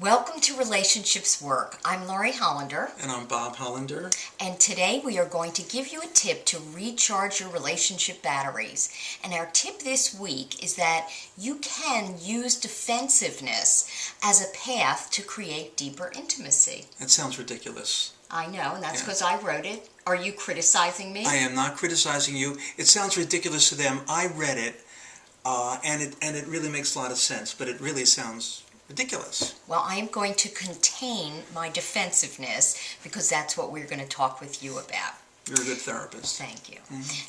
Welcome to Relationships Work. I'm Lori Hollander, And I'm Bob Hollander. and today we are going to give you a tip to recharge your relationship batteries. And our tip this week is that you can use defensiveness as a path to create deeper intimacy. That sounds ridiculous. I know, and that's Yeah. because I wrote it. Are you criticizing me? I am not criticizing you. It sounds ridiculous to them. I read it, and it really makes a lot of sense, but it really sounds ridiculous. Well, I am going to contain my defensiveness because that's what we're going to talk with you about. You're a good therapist. Thank you.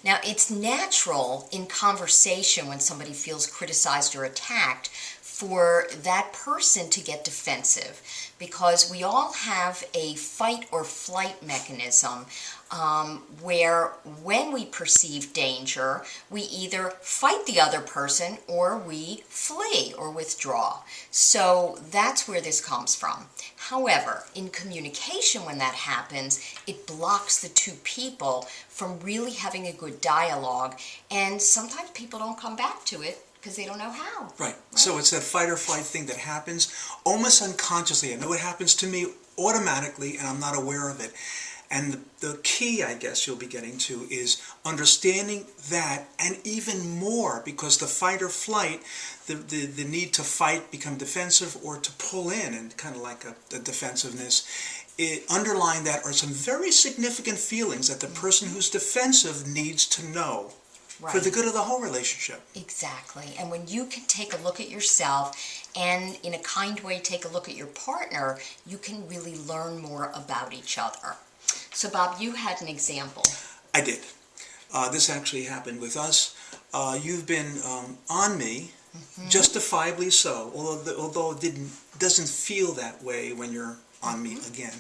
Now, it's natural in conversation when somebody feels criticized or attacked for that person to get defensive because we all have a fight or flight mechanism where when we perceive danger, we either fight the other person or we flee or withdraw. So that's where this comes from. However, in communication when that happens, it blocks the two people from really having a good dialogue, and sometimes people don't come back to it because they don't know how. Right. So it's that fight or flight thing that happens almost unconsciously. I know it happens to me automatically, and I'm not aware of it. And the key, I guess, you'll be getting to is understanding that, and even more, because the fight or flight, the need to fight, become defensive, or to pull in, and kind of like a defensiveness, underlying that are some very significant feelings that the person who's defensive needs to know. Right. For the good of the whole relationship. Exactly. And when you can take a look at yourself and in a kind way take a look at your partner, you can really learn more about each other. So Bob, you had an example. I did. This actually happened with us. You've been on me, justifiably so, although it doesn't feel that way when you're on me again,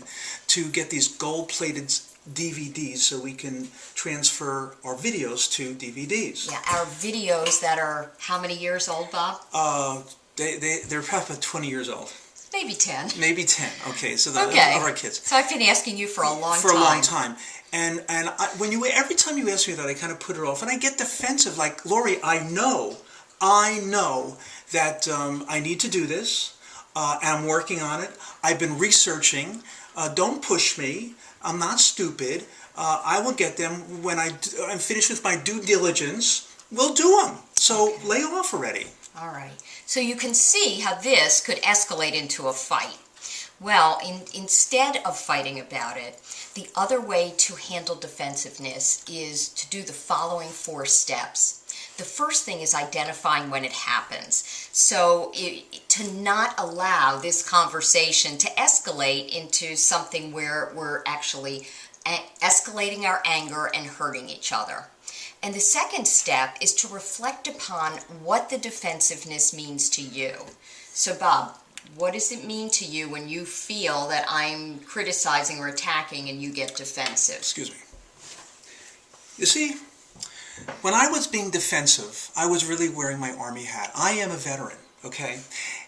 to get these gold-plated DVDs so we can transfer our videos to DVDs. Yeah, our videos that are how many years old, Bob? They're probably about 20 years old. Maybe 10. Maybe 10. Okay, so of our kids. So I've been asking you for a long time. For a long time. And every time you ask me that, I kind of put it off, and I get defensive. Like, Lori, I know that I need to do this. I'm working on it. I've been researching. Don't push me. I'm not stupid. I will get them when I'm finished with my due diligence. We'll do them. So lay off already. All right. So you can see how this could escalate into a fight. Well, instead of fighting about it, the other way to handle defensiveness is to do the following 4 steps. The first thing is identifying when it happens. So to not allow this conversation to escalate into something where we're actually escalating our anger and hurting each other. And the second step is to reflect upon what the defensiveness means to you. So Bob, what does it mean to you when you feel that I'm criticizing or attacking and you get defensive? Excuse me. You see, when I was being defensive, I was really wearing my Army hat. I am a veteran, okay?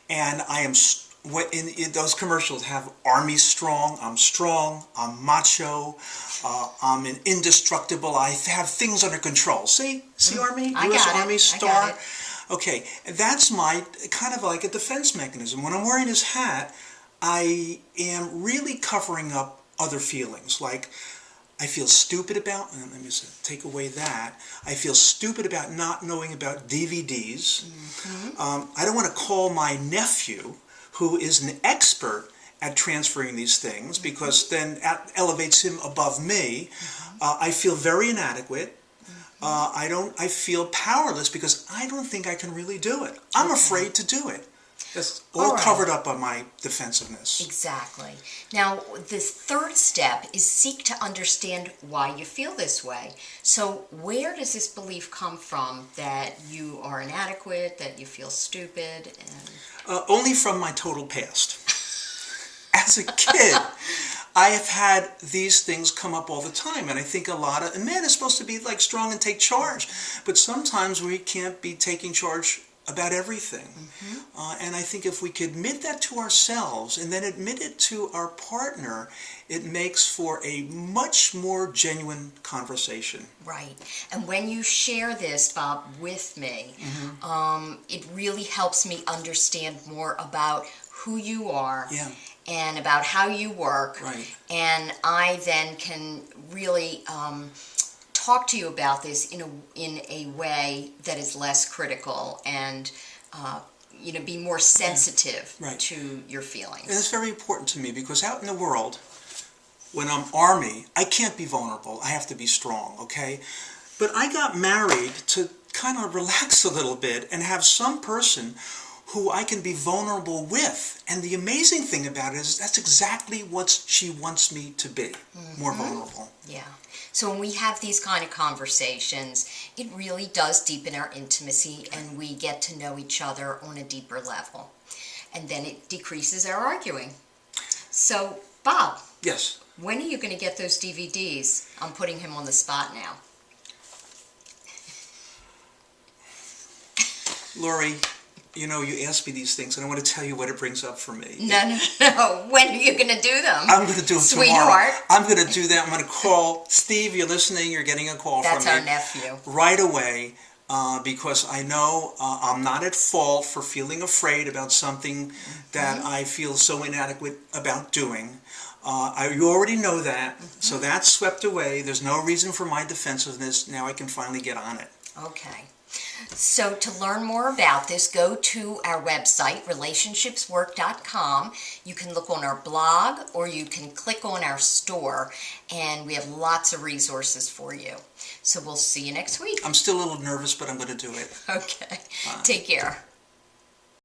And I am, in those commercials have Army strong, I'm macho, I'm indestructible, I have things under control. See Army? U.S. Army star? I got it. Okay, that's my, kind of like a defense mechanism. When I'm wearing this hat, I am really covering up other feelings, like I feel stupid about, and let me take away that, I feel stupid about not knowing about DVDs. I don't want to call my nephew, who is an expert at transferring these things, because then that elevates him above me. I feel very inadequate. I feel powerless because I don't think I can really do it. I'm afraid to do it. That's all covered up by my defensiveness. Exactly. Now, the third step is seek to understand why you feel this way. So where does this belief come from that you are inadequate, that you feel stupid? Only from my total past. As a kid, I have had these things come up all the time, and I think a man is supposed to be like strong and take charge, but sometimes we can't be taking charge about everything. And I think if we could admit that to ourselves and then admit it to our partner, it makes for a much more genuine conversation. Right. And when you share this, Bob, with me, it really helps me understand more about who you are. Yeah. And about how you work. Right. And I then can really talk to you about this in a way that is less critical and be more sensitive to your feelings. And it's very important to me because out in the world, when I'm Army, I can't be vulnerable. I have to be strong, okay? But I got married to kind of relax a little bit and have some person who I can be vulnerable with. And the amazing thing about it is that's exactly what she wants me to be, more vulnerable. Yeah. So when we have these kind of conversations, it really does deepen our intimacy and we get to know each other on a deeper level. And then it decreases our arguing. So, Bob. Yes. When are you going to get those DVDs? I'm putting him on the spot now. Lori, you ask me these things, and I want to tell you what it brings up for me. No. When are you going to do them? I'm going to do them Sweetheart. tomorrow. I'm going to do that. I'm going to call Steve. You're listening. You're getting a call from me. That's our nephew. Right away, because I know I'm not at fault for feeling afraid about something that I feel so inadequate about doing. You already know that, so that's swept away. There's no reason for my defensiveness. Now I can finally get on it. Okay. So to learn more about this, go to our website, relationshipswork.com. You can look on our blog or you can click on our store, and we have lots of resources for you. So we'll see you next week. I'm still a little nervous, but I'm going to do it. Okay. Take care.